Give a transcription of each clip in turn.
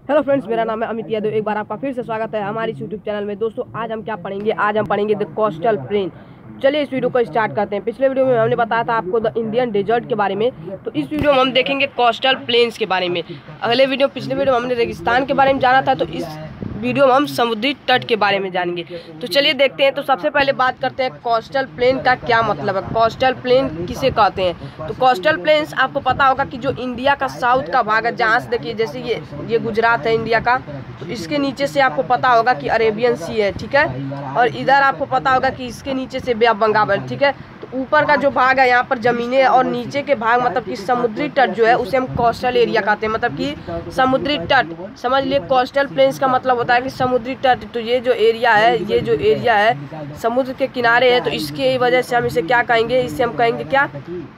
Hello friends, मेरा नाम है अमित यादव। एक बार आपका फिर से स्वागत है हमारी यूट्यूब चैनल में। दोस्तों, आज हम क्या पढ़ेंगे? आज हम पढ़ेंगे द कोस्टल प्लेन। चलिए इस वीडियो को स्टार्ट करते हैं। पिछले वीडियो में हमने बताया था आपको द इंडियन डेजर्ट के बारे में, तो इस वीडियो में हम देखेंगे कोस्टल प्लेन्स के बारे में। पिछले वीडियो में हमने रेगिस्तान के बारे में जाना था, तो इस वीडियो में हम समुद्री तट के बारे में जानेंगे। तो चलिए देखते हैं। तो सबसे पहले बात करते हैं कोस्टल प्लेन का क्या मतलब है, कोस्टल प्लेन किसे कहते हैं। तो कोस्टल प्लेन्स आपको पता होगा कि जो इंडिया का साउथ का भाग है, जहाँ से देखिए जैसे ये गुजरात है इंडिया का, तो इसके नीचे से आपको पता होगा कि अरेबियन सी है, ठीक है। और इधर आपको पता होगा कि इसके नीचे से बे ऑफ बंगाल है, ठीक है। तो ऊपर का जो भाग है यहाँ पर जमीनें, और नीचे के भाग मतलब कि समुद्री तट जो है उसे हम कोस्टल एरिया कहते हैं, मतलब कि समुद्री तट। समझ लिए, कोस्टल प्लेन्स का मतलब होता है कि समुद्री तट। तो ये जो एरिया है समुद्र के किनारे है, तो इसके वजह से हम इसे क्या कहेंगे? इसे हम कहेंगे क्या?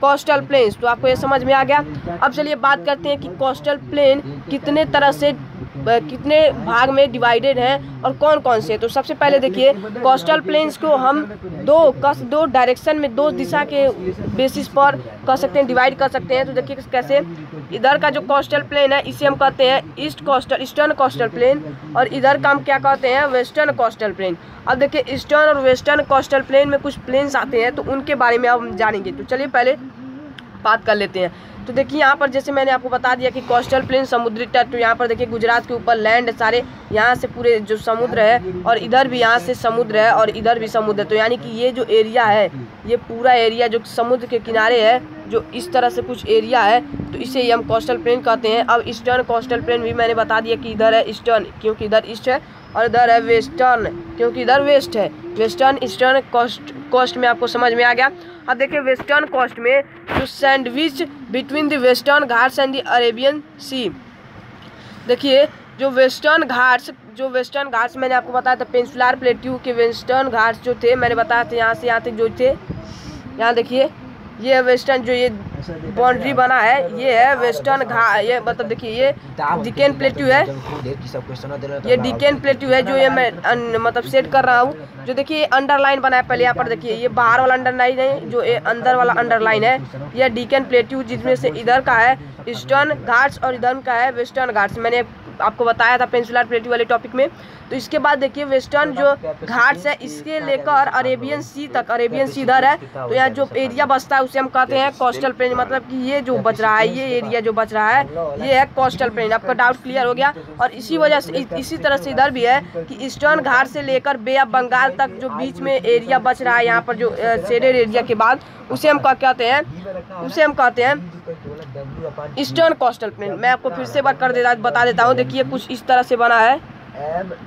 Coastal planes. तो आपको ये समझ में आ गया। अब चलिए बात करते हैं कि कोस्टल प्लेन कितने तरह से, कितने भाग में डिवाइडेड हैं और कौन कौन से। तो सबसे पहले देखिए, कोस्टल प्लेन्स को हम दो डायरेक्शन में, दो दिशा के बेसिस पर कह सकते हैं, डिवाइड कर सकते हैं। तो देखिए कैसे। इधर का जो कोस्टल प्लेन है इसे हम कहते हैं ईस्टर्न कोस्टल प्लेन, और इधर का हम क्या कहते हैं? Western coastal plain. अब देखिए, ईस्टर्न और वेस्टर्न कोस्टल प्लेन में कुछ प्लेन्स आते हैं, तो उनके बारे में अब हम जानेंगे। तो चलिए पहले बात कर लेते हैं। तो देखिए यहाँ पर जैसे मैंने आपको बता दिया कि कोस्टल प्लेन समुद्री तट। तो यहाँ पर देखिए गुजरात के ऊपर लैंड सारे, यहाँ से पूरे जो समुद्र है, और इधर भी यहाँ से समुद्र है और इधर भी समुद्र है। तो यानी कि ये जो एरिया है, ये पूरा एरिया जो समुद्र के किनारे है, जो इस तरह से कुछ एरिया है, तो इसे ही हम कोस्टल प्लेन कहते हैं। अब ईस्टर्न कोस्टल प्लेन भी मैंने बता दिया कि इधर है ईस्टर्न, क्योंकि इधर ईस्ट है, और इधर है वेस्टर्न, क्योंकि इधर वेस्ट है। वेस्टर्न ईस्टर्न कोस्ट में आपको समझ में आ गया। अब देखिए वेस्टर्न कोस्ट में जो sandwich between the Western Ghats and the Arabian sea. देखिए जो वेस्टर्न घाट्स मैंने आपको बताया था, पेनिनसुलर प्लेट्यू के वेस्टर्न घाट्स जो थे मैंने बताया था, यहाँ से यहाँ तक जो थे, यहाँ देखिए ये वेस्टर्न जो ये बाउंड्री बना है, ये है वेस्टर्न घाट। ये मतलब देखिए ये डिकेन प्लेट्यू है, ये डिकेन प्लेट्यू है जो ये मैं मतलब सेट कर रहा हूँ। जो देखिए अंडरलाइन बना है पहले, यहाँ पर देखिए ये बाहर वाला अंडरलाइन है, जो ये अंदर वाला अंडरलाइन है, यह डिकेन प्लेट्यू, जिसमें से इधर का है ईस्टर्न घाट्स और इधर का है वेस्टर्न घाट्स। मैंने आपको बताया था पेनिनसुलर प्लेट्यू वाले टॉपिक में। तो इसके बाद देखिए वेस्टर्न जो घाट्स है, इसके लेकर अरेबियन सी तक, अरेबियन सी इधर है, तो यहाँ जो एरिया बचता है उसे हम कहते हैं कोस्टल प्लेन। मतलब कि ये जो बच रहा है, ये एरिया जो बच रहा है, ये है कोस्टल प्लेन। आपका डाउट क्लियर हो गया। और इसी वजह से इसी तरह से इधर भी है कि ईस्टर्न घाट से लेकर बे ऑफ बंगाल तक जो बीच में एरिया बच रहा है, यहाँ पर जो शेडेड एरिया के बाद, उसे हम क्या कहते हैं? उसे हम कहते हैं ईस्टर्न कोस्टल प्लेन। मैं आपको फिर से बता देता हूँ। देखिए कुछ इस तरह से बना है,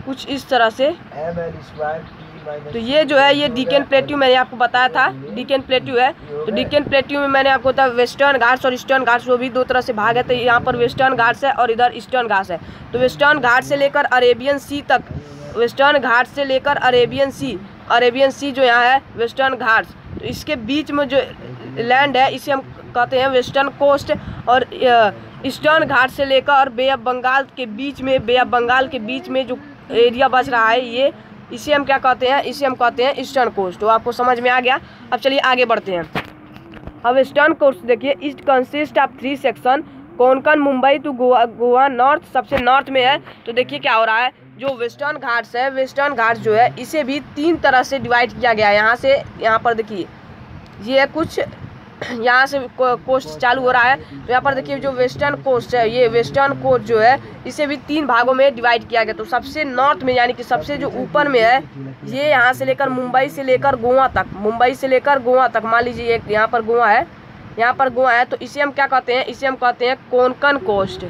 कुछ इस तरह से। तो ये जो है ये डिकेन प्लेट्यू मैंने आपको बताया था, डिकेन प्लेट्यू है। तो डिकेन प्लेट्यू में मैंने आपको बताया वेस्टर्न घाट्स और ईस्टर्न घाट्स, वो भी दो तरह से भाग है। तो यहाँ पर वेस्टर्न घाट्स है और इधर ईस्टर्न घाट्स है। तो वेस्टर्न घाट से लेकर अरेबियन सी तक, वेस्टर्न घाट से लेकर अरेबियन सी जो यहाँ है वेस्टर्न घाट्स, तो इसके बीच में जो लैंड है इसे हम कहते हैं वेस्टर्न कोस्ट। और ईस्टर्न घाट से लेकर बे ऑफ बंगाल के बीच में जो एरिया बच रहा है, ये इसे हम क्या कहते हैं? इसे हम कहते हैं ईस्टर्न कोस्ट। तो आपको समझ में आ गया। अब चलिए आगे बढ़ते हैं। अब ईस्टर्न कोस्ट देखिए, east consist of 3 section, Konkan, Mumbai to Goa north सबसे नॉर्थ में है। तो देखिए क्या हो रहा है, जो वेस्टर्न घाट्स है, वेस्टर्न घाट्स जो है इसे भी 3 तरह से डिवाइड किया गया है। यहाँ से यहाँ पर देखिए ये है कुछ, यहाँ से कोस्ट चालू हो रहा है। तो यहाँ पर देखिए जो वेस्टर्न कोस्ट है, ये वेस्टर्न कोस्ट जो है इसे भी 3 भागों में डिवाइड किया गया। तो सबसे नॉर्थ में, यानी कि सबसे जो ऊपर में है, ये यहाँ से लेकर मुंबई से लेकर गोवा तक, मान लीजिए एक यहाँ पर गोवा है, तो इसे हम क्या कहते हैं? इसे हम कहते हैं Konkan coast,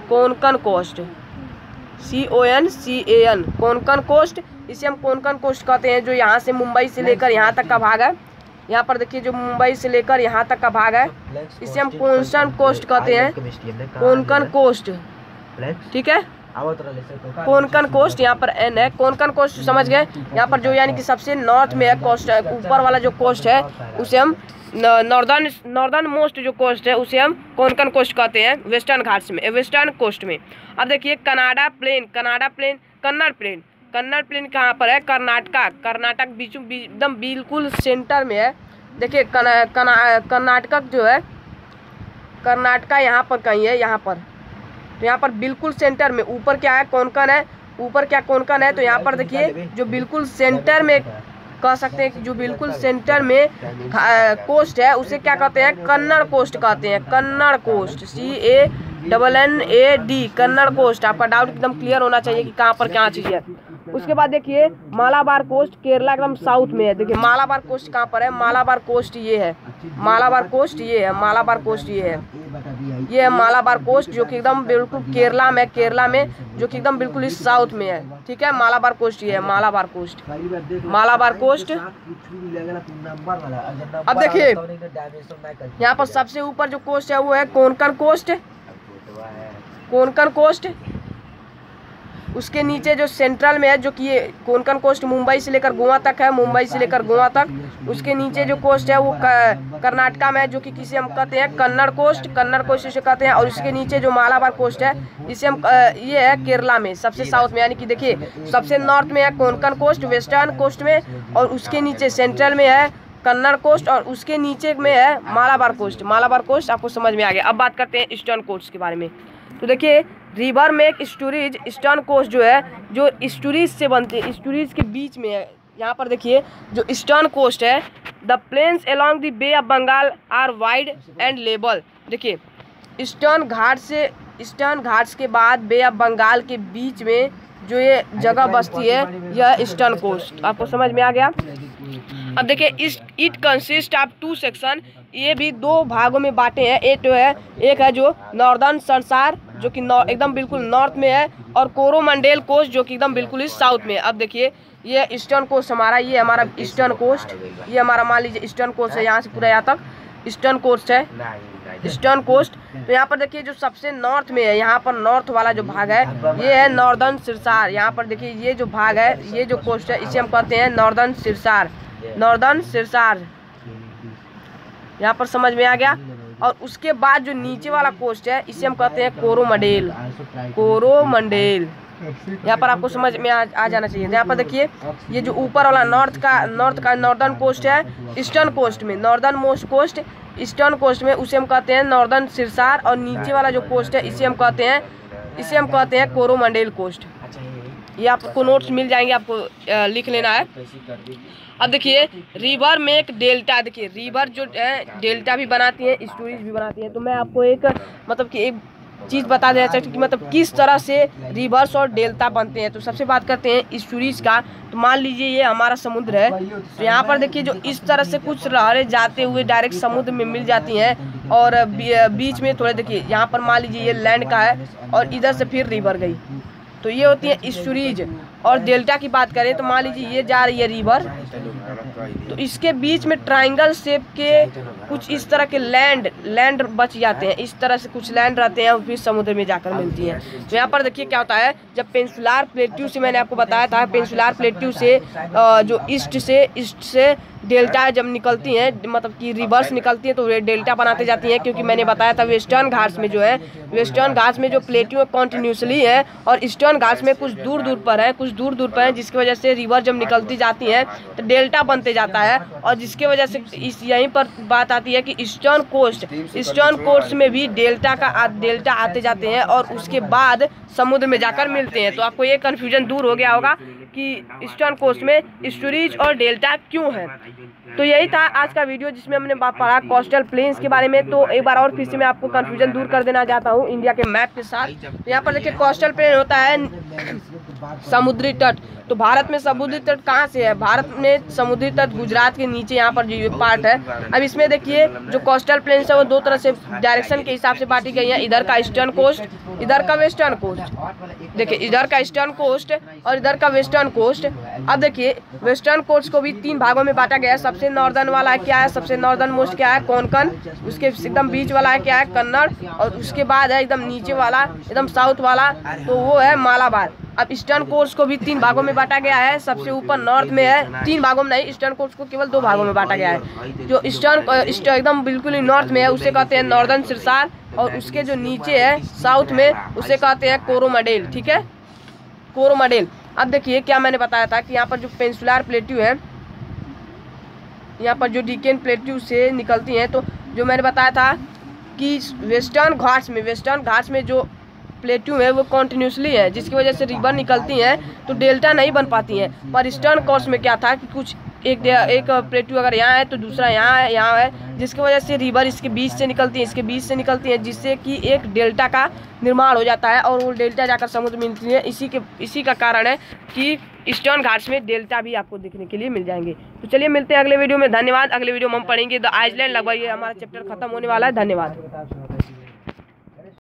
Konkan coast, CONCAN, Konkan coast. इसे हम कोंकण कोस्ट कहते हैं, जो यहाँ से मुंबई से लेकर यहाँ तक का भाग है। यहाँ पर देखिए जो मुंबई से लेकर यहाँ तक का भाग है, इसे हम कोंकण कोस्ट कहते हैं, कोंकण कोस्ट, ठीक है। कोंकण कोस्ट, यहाँ पर N है, कोंकण कोस्ट समझ गए। यहाँ पर जो यानी कि सबसे नॉर्थ में है कोस्ट, ऊपर वाला जो कोस्ट है उसे हम नॉर्दर्न मोस्ट जो कोस्ट है उसे हम कोंकण कोस्ट कहते हैं, वेस्टर्न घाट्स में, वेस्टर्न कोस्ट में। अब देखिए कन्नड़ प्लेन कहाँ पर है? कर्नाटक एकदम बिल्कुल सेंटर में है। देखिए कर्नाटक जो है, कर्नाटका यहाँ पर कहीं है, यहाँ पर। तो तो यहाँ पर बिल्कुल सेंटर में ऊपर क्या है, कोंकण है, ऊपर क्या कोंकण है। तो यहाँ पर देखिए जो बिल्कुल सेंटर में कह सकते हैं कि जो बिल्कुल सेंटर में कोस्ट है उसे क्या कहते हैं, कन्नड़ कोस्ट कहते हैं। Kannada coast, CANNAD, Kannada coast. आपका डाउट एकदम क्लियर होना चाहिए कि कहाँ पर क्या चीज़ है। उसके बाद देखिए मालाबार कोस्ट, केरला एकदम साउथ में है। देखिए मालाबार कोस्ट कहाँ पर है, मालाबार कोस्ट ये है, मालाबार कोस्ट ये है, मालाबार कोस्ट ये है, ये है मालाबार कोस्ट जो कि एकदम बिल्कुल केरला में, केरला में जो कि एकदम बिल्कुल इस साउथ में है। ठीक है, मालाबार कोस्ट ये है, मालाबार कोस्ट, मालाबार कोस्ट। अब देखिए यहाँ पर सबसे ऊपर जो कोस्ट है वो है कोंकण कोस्ट, कोंकण कोस्ट। उसके नीचे जो सेंट्रल में है जो कि ये कोंकण कोस्ट मुंबई से लेकर गोवा तक है, मुंबई से लेकर गोवा तक। उसके नीचे जो कोस्ट है वो कर्नाटका में है जो कि किसे हम कहते हैं कन्नड़ कोस्ट, कन्नड़ कोस्ट इसे कहते हैं। और उसके नीचे जो मालाबार कोस्ट है इसे हम ये है केरला में सबसे साउथ में, यानी कि देखिए सबसे नॉर्थ में है कोंकण कोस्ट वेस्टर्न कोस्ट में, और उसके नीचे सेंट्रल में है कन्नड़ कोस्ट, और उसके नीचे में है मालाबार कोस्ट। मालाबार कोस्ट आपको समझ में आ गया। अब बात करते हैं ईस्टर्न कोस्ट के बारे में। तो देखिए रिवर में एक स्टोरेज ईस्टर्न कोस्ट जो है, जो स्टोरेज से बनती है, स्टोरेज के बीच में है। यहाँ पर देखिए जो ईस्टर्न कोस्ट है, the plains along the bay of Bengal are wide and level. देखिए ईस्टर्न घाट से, ईस्टर्न घाट्स के बाद बे ऑफ बंगाल के बीच में जो ये जगह बसती है यह ईस्टर्न कोस्ट। आपको समझ में आ गया। अब देखिए इट कंसिस्ट ऑफ 2 सेक्शन, ये भी 2 भागों में बांटे हैं। एक है जो नॉर्दर्न संसार जो कि एकदम बिल्कुल नॉर्थ में है, और कोरोमंडेल कोस्ट जो कि एकदम बिल्कुल ही साउथ में है। अब देखिए ये ईस्टर्न कोस्ट हमारा, ये हमारा ईस्टर्न कोस्ट, ये हमारा मान लीजिए ईस्टर्न कोस्ट है, यहाँ से पूरा यहाँ तक ईस्टर्न कोस्ट है, ईस्टर्न कोस्ट। तो यहाँ पर देखिए जो सबसे नॉर्थ में है, यहाँ पर नॉर्थ वाला जो भाग है ये है नॉर्दर्न सिरसार। यहाँ पर देखिए ये जो भाग है, ये जो कोस्ट है इसे हम कहते हैं नॉर्दर्न सिरसार, नॉर्दर्न सिरसार। यहाँ पर समझ में आ गया। और उसके बाद जो नीचे वाला कोस्ट है इसे हम कहते हैं कोरोमंडेल, कोरोमंडेल। यहाँ पर आपको समझ में आ जाना चाहिए। यहाँ पर देखिए ये जो ऊपर वाला नॉर्थ का नॉर्दर्न कोस्ट है, ईस्टर्न कोस्ट में northernmost coast, eastern coast में उसे हम कहते हैं नॉर्दर्न सिरसार, और नीचे वाला जो कोस्ट है इसे हम कहते हैं कोरोमंडेल कोस्ट। ये आपको नोट्स मिल जाएंगे, आपको लिख लेना है। अब देखिए रिवर में एक डेल्टा, देखिए रिवर जो है डेल्टा भी बनाती है, स्टोरेज भी बनाती है। तो मैं आपको एक मतलब कि एक चीज़ बता देना चाहती हूँ कि मतलब किस तरह से रिवर्स और डेल्टा बनते हैं। तो सबसे बात करते हैं स्टोरेज का। तो मान लीजिए ये हमारा समुद्र है, तो यहाँ पर देखिए जो इस तरह से कुछ लहरें जाते हुए डायरेक्ट समुद्र में मिल जाती हैं, और बीच में थोड़े देखिए यहाँ पर मान लीजिए ये लैंड का है और इधर से फिर रिवर गई, तो ये होती है स्टोरेज। और डेल्टा की बात करें तो मान लीजिए ये जा रही है रिवर, तो इसके बीच में ट्रायंगल शेप के कुछ इस तरह के लैंड बच जाते हैं, इस तरह से कुछ लैंड रहते हैं और फिर समुद्र में जाकर मिलती हैं। तो यहाँ पर देखिए क्या होता है, जब पेनिनसुलर प्लेट्यू से मैंने आपको बताया था, पेनिनसुलर प्लेट्यू से जो ईस्ट से डेल्टा जब निकलती हैं, मतलब कि रिवर्स निकलती हैं, तो वे डेल्टा बनाते जाती हैं। क्योंकि मैंने बताया था वेस्टर्न घाट्स में जो है, वेस्टर्न घाट्स में जो प्लेट्यू कॉन्टिन्यूसली है, और ईस्टर्न घाट्स में कुछ दूर दूर पर है, जिसकी वजह से रिवर जब निकलती जाती है तो डेल्टा बनते जाता है। और जिसकी वजह से यहीं पर बात आती है कि ईस्टर्न कोस्ट में भी डेल्टा आते जाते हैं और उसके बाद समुद्र में जाकर मिलते हैं। तो आपको ये कन्फ्यूजन दूर हो गया होगा कि ईस्टर्न कोस्ट में स्टोरेज और डेल्टा क्यों है। तो यही था आज का वीडियो जिसमें हमने पढ़ा कोस्टल प्लेन्स के बारे में। तो एक बार और फिर से मैं आपको कन्फ्यूजन दूर कर देना चाहता हूँ इंडिया के मैप के साथ। तो यहाँ पर देखिए कोस्टल प्लेन होता है समुद्री तट। तो भारत में समुद्री तट कहाँ से है, भारत में समुद्री तट गुजरात के नीचे यहाँ पर जो पार्ट है। अब इसमें देखिए जो कोस्टल प्लेन्स है वो 2 तरह से डायरेक्शन के हिसाब से बांटी गई है, इधर का ईस्टर्न कोस्ट, इधर का वेस्टर्न कोस्ट। देखिए इधर का ईस्टर्न कोस्ट और इधर का वेस्टर्न कोस्ट। अब देखिए वेस्टर्न कोस्ट को भी 3 भागों में बांटा गया है। सबसे नॉर्दर्न वाला है क्या है, सबसे नॉर्दर्न मोस्ट क्या है, कोंकण। उसके एकदम बीच वाला है क्या है, कन्नड़। और उसके बाद है एकदम नीचे वाला, एकदम साउथ वाला, तो वो है मालाबार। अब ईस्टर्न कोस्ट को भी 3 भागों में बांटा गया है। सबसे ऊपर नॉर्थ में है, 3 भागों में नहीं, ईस्टर्न कोस्ट को केवल 2 भागों में बांटा गया है। जो ईस्टर्न एकदम बिल्कुल ही नॉर्थ में है उसे कहते हैं नॉर्दर्न सिरसार, और उसके जो नीचे है साउथ में उसे कहते हैं कोरोमंडेल। ठीक है, कोरोमंडेल। अब देखिए क्या मैंने बताया था कि यहाँ पर जो पेनिनसुलर प्लेट्यू है, यहाँ पर जो डेक्कन प्लेट्यू से निकलती हैं, तो जो मैंने बताया था कि वेस्टर्न घाट्स में जो प्लेट्यू है वो कॉन्टिन्यूसली है, जिसकी वजह से रिवर निकलती हैं तो डेल्टा नहीं बन पाती हैं। पर ईस्टर्न कोस्ट में क्या था कि कुछ एक प्लेट्यू अगर यहाँ है तो दूसरा यहाँ है, जिसकी वजह से रिवर इसके बीच से निकलती है, इसके बीच से निकलती है, जिससे कि एक डेल्टा का निर्माण हो जाता है और वो डेल्टा जाकर समुद्र में मिलती है। इसी का कारण है कि ईस्टर्न घाट्स में डेल्टा भी आपको देखने के लिए मिल जाएंगे। तो चलिए मिलते हैं अगले वीडियो में। धन्यवाद। अगले वीडियो में हम पढ़ेंगे द आइसलैंड। लगभग ये हमारा चैप्टर खत्म होने वाला है। धन्यवाद।